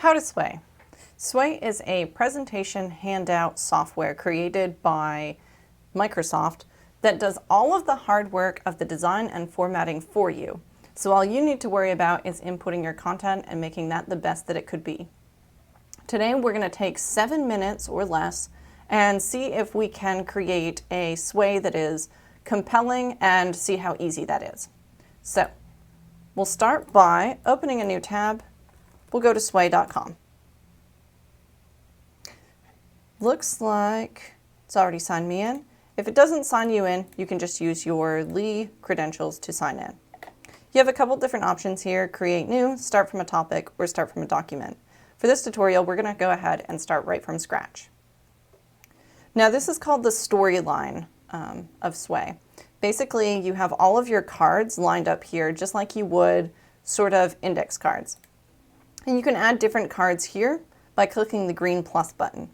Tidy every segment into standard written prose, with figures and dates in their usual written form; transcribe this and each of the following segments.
How to Sway. Sway is a presentation handout software created by Microsoft that does all of the hard work of the design and formatting for you. So all you need to worry about is inputting your content and making that the best that it could be. Today we're going to take 7 minutes or less and see if we can create a sway that is compelling and see how easy that is. So we'll start by opening a new tab. We'll go to sway.com. Looks like it's already signed me in. If it doesn't sign you in, you can just use your Lee credentials to sign in. You have a couple different options here: create new, start from a topic, or start from a document. For this tutorial, we're going to go ahead and start right from scratch. Now this is called the storyline of Sway. Basically, you have all of your cards lined up here just like you would sort of index cards. And you can add different cards here by clicking the green plus button.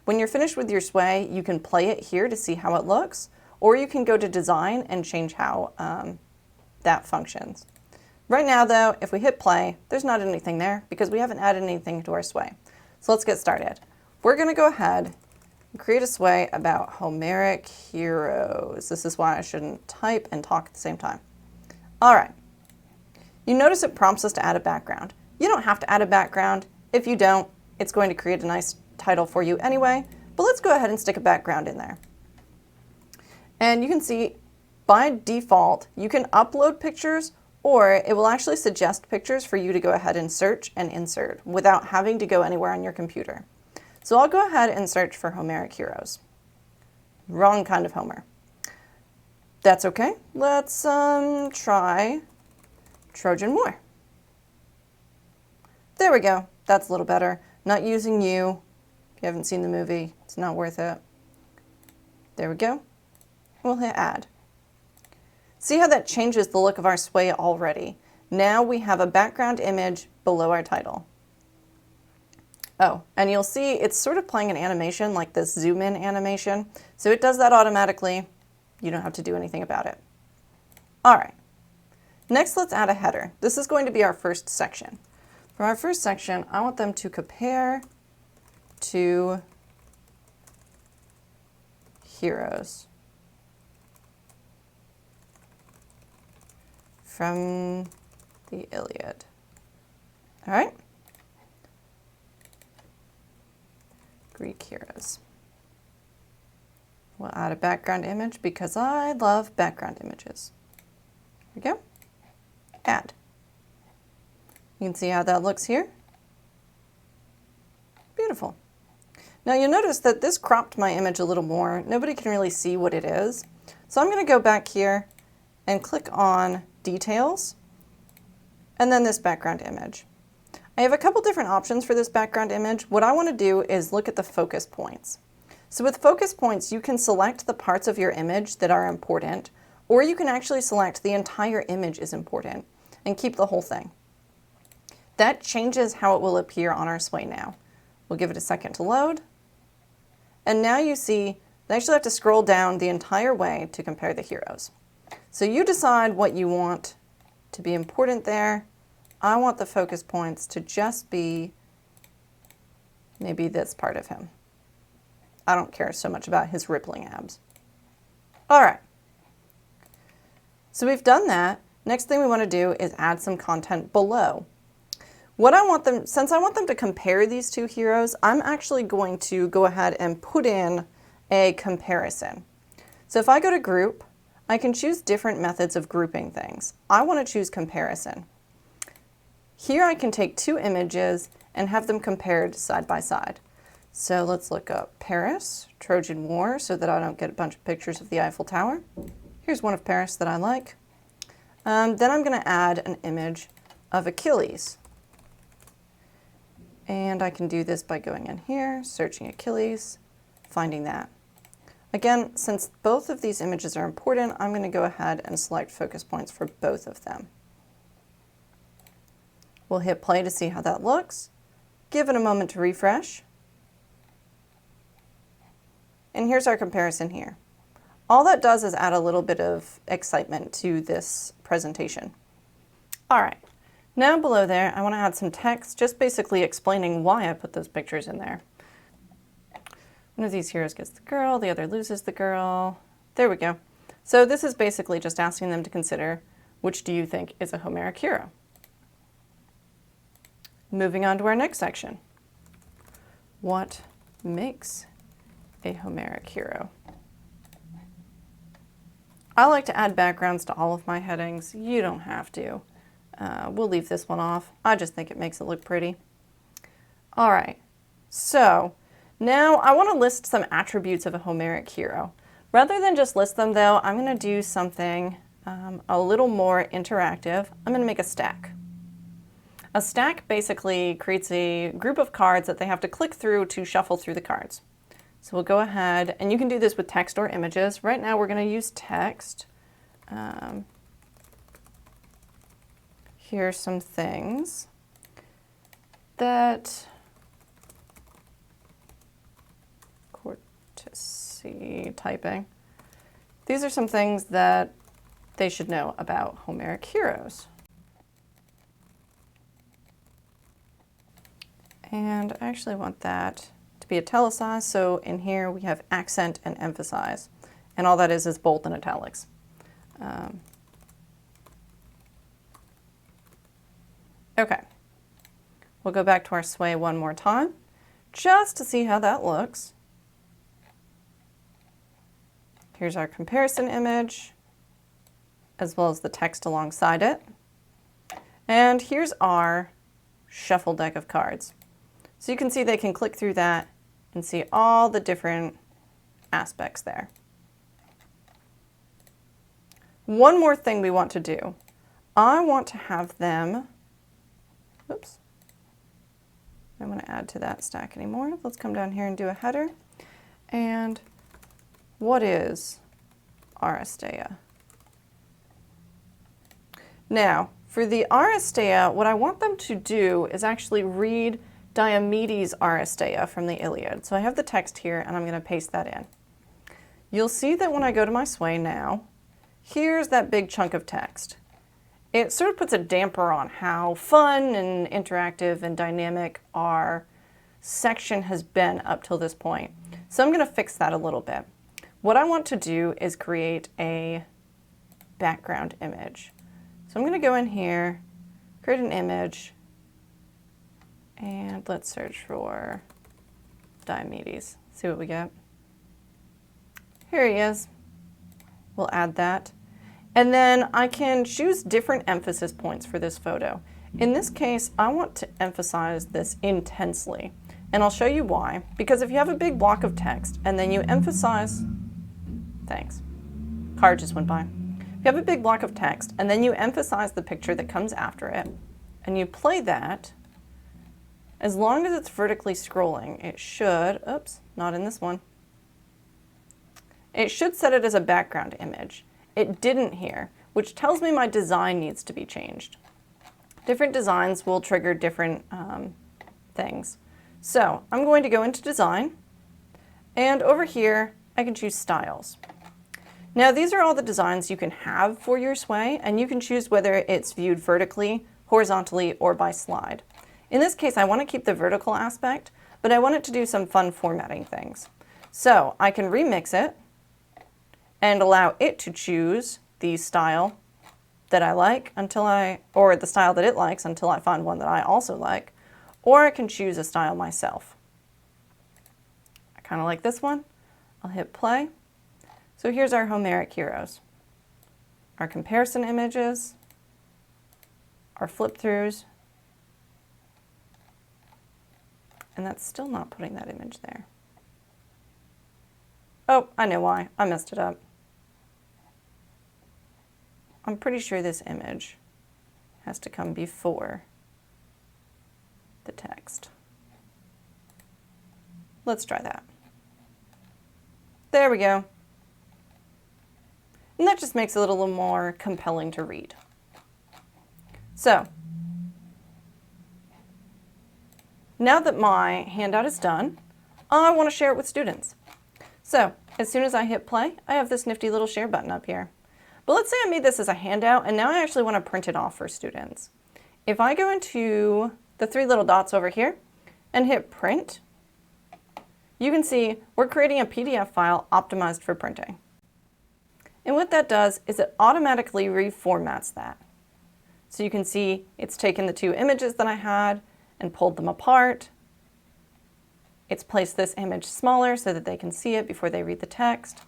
When you're finished with your sway, you can play it here to see how it looks, or you can go to design and change how that functions. Right now though, if we hit play, there's not anything there because we haven't added anything to our sway. So let's get started. We're going to go ahead and create a sway about Homeric heroes. This is why I shouldn't type and talk at the same time. All right. You notice it prompts us to add a background. You don't have to add a background. If you don't, it's going to create a nice title for you anyway, but let's go ahead and stick a background in there. And you can see by default, you can upload pictures, or it will actually suggest pictures for you to go ahead and search and insert without having to go anywhere on your computer. So I'll go ahead and search for Homeric heroes. Wrong kind of Homer. That's okay. Let's try Trojan War. There we go. That's a little better. Not using you. If you haven't seen the movie, it's not worth it. There we go. We'll hit add. See how that changes the look of our sway already. Now we have a background image below our title. Oh, and you'll see it's sort of playing an animation like this zoom in animation. So it does that automatically. You don't have to do anything about it. All right. Next, let's add a header. This is going to be our first section. For our first section, I want them to compare to heroes from the Iliad. All right. Greek heroes. We'll add a background image because I love background images. Here we go. Add. You can see how that looks here. Beautiful. Now you'll notice that this cropped my image a little more. Nobody can really see what it is. So I'm going to go back here and click on details and then this background image. I have a couple different options for this background image. What I want to do is look at the focus points. So with focus points, you can select the parts of your image that are important, or you can actually select the entire image is important and keep the whole thing. That changes how it will appear on our sway now. We'll give it a second to load. And now you see, they actually have to scroll down the entire way to compare the heroes. So you decide what you want to be important there. I want the focus points to just be maybe this part of him. I don't care so much about his rippling abs. All right. So we've done that. Next thing we want to do is add some content below. What I want them, since I want them to compare these two heroes, I'm actually going to go ahead and put in a comparison. So if I go to group, I can choose different methods of grouping things. I want to choose comparison. Here I can take two images and have them compared side by side. So let's look up Paris, Trojan War, so that I don't get a bunch of pictures of the Eiffel Tower. Here's one of Paris that I like. Then I'm going to add an image of Achilles. And I can do this by going in here, searching Achilles, finding that. Again, since both of these images are important, I'm going to go ahead and select focus points for both of them. We'll hit play to see how that looks. Give it a moment to refresh. And here's our comparison here. All that does is add a little bit of excitement to this presentation. All right, Now below there, I want to add some text, just basically explaining why I put those pictures in there. One of these heroes gets the girl, the other loses the girl. There we go. So this is basically just asking them to consider, which do you think is a Homeric hero? Moving on to our next section. What makes a Homeric hero? I like to add backgrounds to all of my headings. You don't have to. We'll leave this one off. I just think it makes it look pretty. All right, so now I want to list some attributes of a Homeric hero. Rather than just list them though, I'm going to do something a little more interactive. I'm going to make a stack. A stack basically creates a group of cards that they have to click through to shuffle through the cards. So we'll go ahead, and you can do this with text or images. Right now we're going to use text. Here's some things that Cortese typing. These are some things that they should know about Homeric heroes. And I actually want that to be italicized, so in here we have accent and emphasize. And all that is bold and italics. Okay, we'll go back to our sway one more time, just to see how that looks. Here's our comparison image, as well as the text alongside it. And here's our shuffle deck of cards. So you can see they can click through that and see all the different aspects there. One more thing we want to do. I want to have them, oops, I don't want to add to that stack anymore. Let's come down here and do a header. And what is Aristea? Now, for the Aristea, what I want them to do is actually read Diomedes' Aristea from the Iliad. So I have the text here, and I'm going to paste that in. You'll see that when I go to my sway now, here's that big chunk of text. It sort of puts a damper on how fun and interactive and dynamic our section has been up till this point. So I'm going to fix that a little bit. What I want to do is create a background image. So I'm going to go in here, create an image, and let's search for Diomedes. See what we get. Here he is. We'll add that. And then I can choose different emphasis points for this photo. In this case, I want to emphasize this intensely. And I'll show you why. Because if you have a big block of text and then you emphasize, thanks, card just went by. If you have a big block of text and then you emphasize the picture that comes after it, and you play that, as long as it's vertically scrolling, it should, oops, not in this one. It should set it as a background image. It didn't here, which tells me my design needs to be changed. Different designs will trigger different things. So I'm going to go into design, and over here I can choose styles. Now these are all the designs you can have for your sway, and you can choose whether it's viewed vertically, horizontally, or by slide. In this case, I want to keep the vertical aspect, but I want it to do some fun formatting things. So I can remix it and allow it to choose the style that I like or the style that it likes until I find one that I also like, or I can choose a style myself. I kind of like this one. I'll hit play. So here's our Homeric heroes. Our comparison images, our flip-throughs, and that's still not putting that image there. Oh, I know why. I messed it up. I'm pretty sure this image has to come before the text. Let's try that. There we go. And that just makes it a little more compelling to read. So, now that my handout is done, I want to share it with students. So, as soon as I hit play, I have this nifty little share button up here. But let's say I made this as a handout, and now I actually want to print it off for students. if I go into the three little dots over here and hit print, you can see we're creating a PDF file optimized for printing. And what that does is it automatically reformats that. So you can see it's taken the two images that I had and pulled them apart. It's placed this image smaller so that they can see it before they read the text.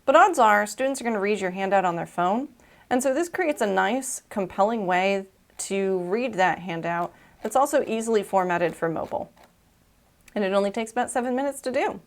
But odds are students are going to read your handout on their phone, and so this creates a nice, compelling way to read that handout that's also easily formatted for mobile. And it only takes about 7 minutes to do.